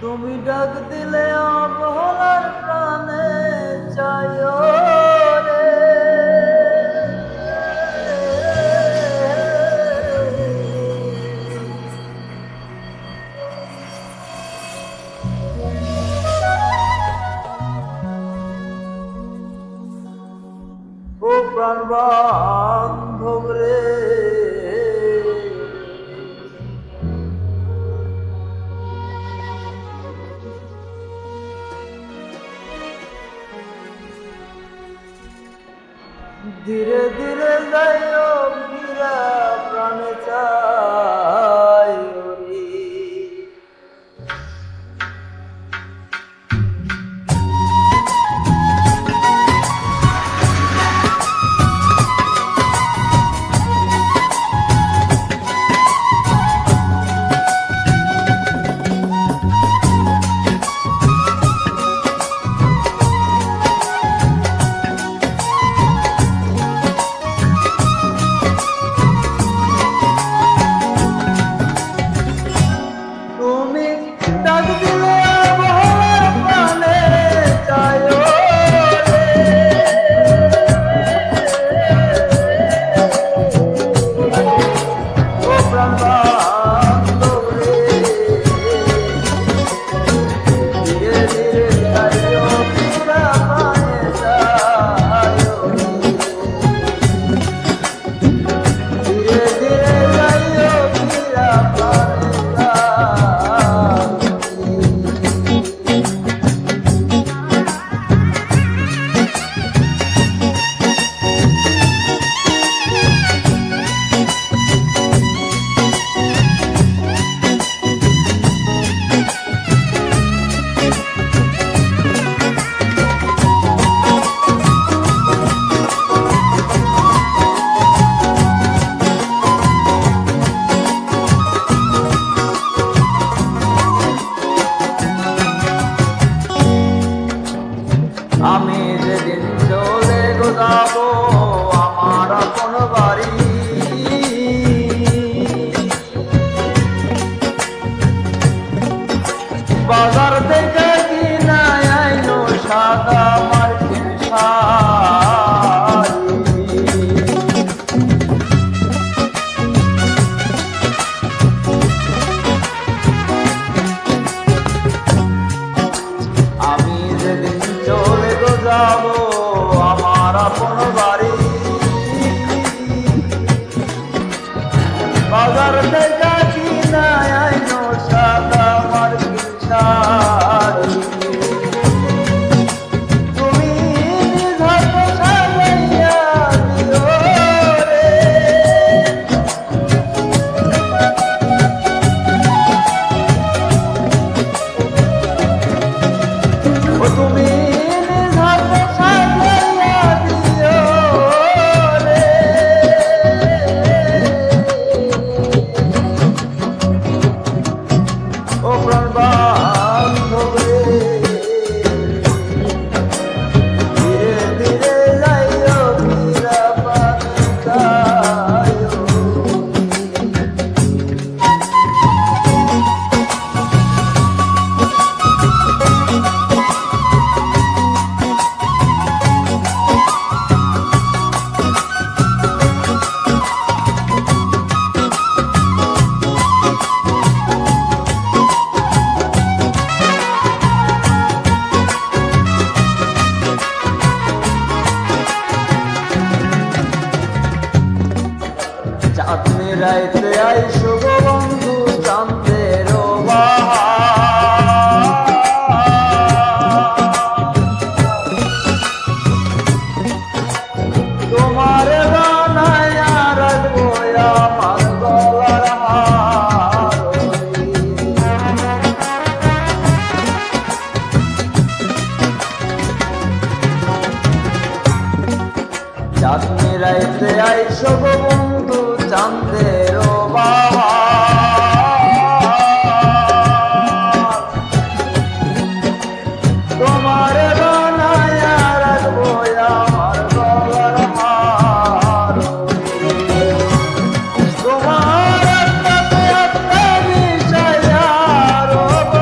তুমি ডাক দিলে অবহেলার প্রাণে চাইও রে। ও প্রাণ বান্ধব রে, ধীরে ধীরে যাইও ফিরা প্রাণে চাই রে। আমি যেদিন চলে যাব আমার আপন বাড়ি, বাজার থেকে কিনা আইনো সাদা মার্কিন শাড়ি। আমি যেদিন চলে যাব আমার আপন বাড়ি, বাজার থেকে কিনা আইনো সাদা মার্কিন শাড়ি। তুমি নিজ হাতে সাজাইয়া দিও রে, ও তুমি নিজ হাতে সাজাইয়া দিও রে। ও প্রাণ বান্ধব রে, ধীরে ধীরে যাইও ফিরা প্রাণে চাইও। চাঁদনি রাইতে আইসো গো বন্ধু চাঁদের তোমার বানায় রাখবো আমার গলার হার। চাঁদনি রাইতে আইসো গো বন্ধু চাঁদের বাবা, তোমার বানায় রাখবো আমার গলার হার। তোমার আত্মাতে আত্মা মিশাইয়া রব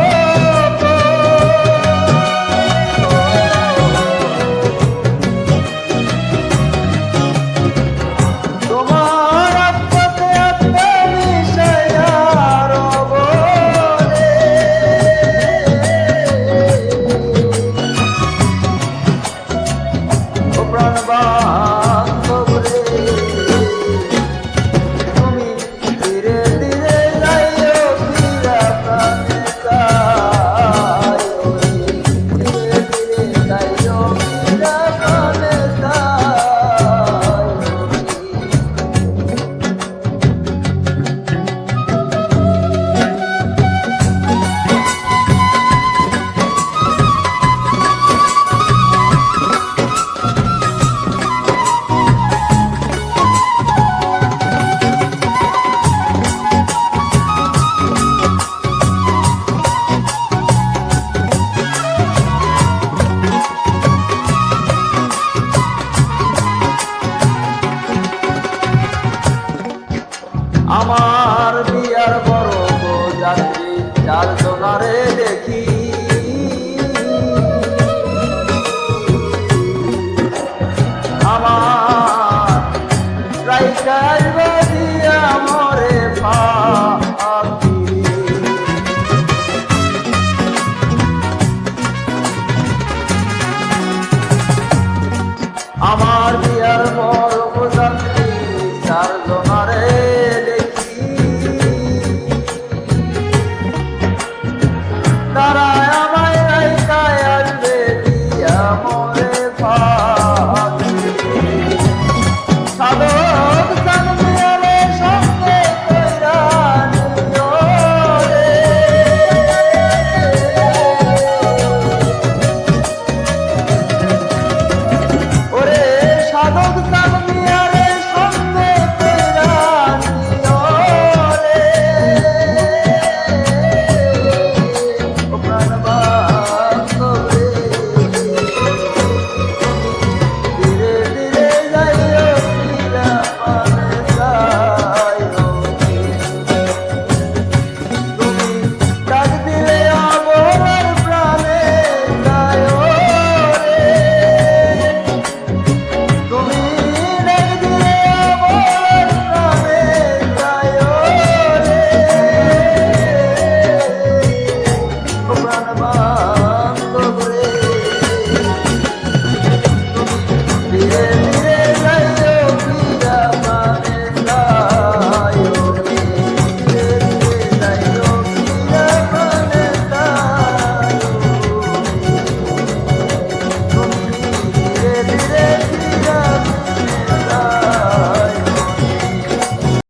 রে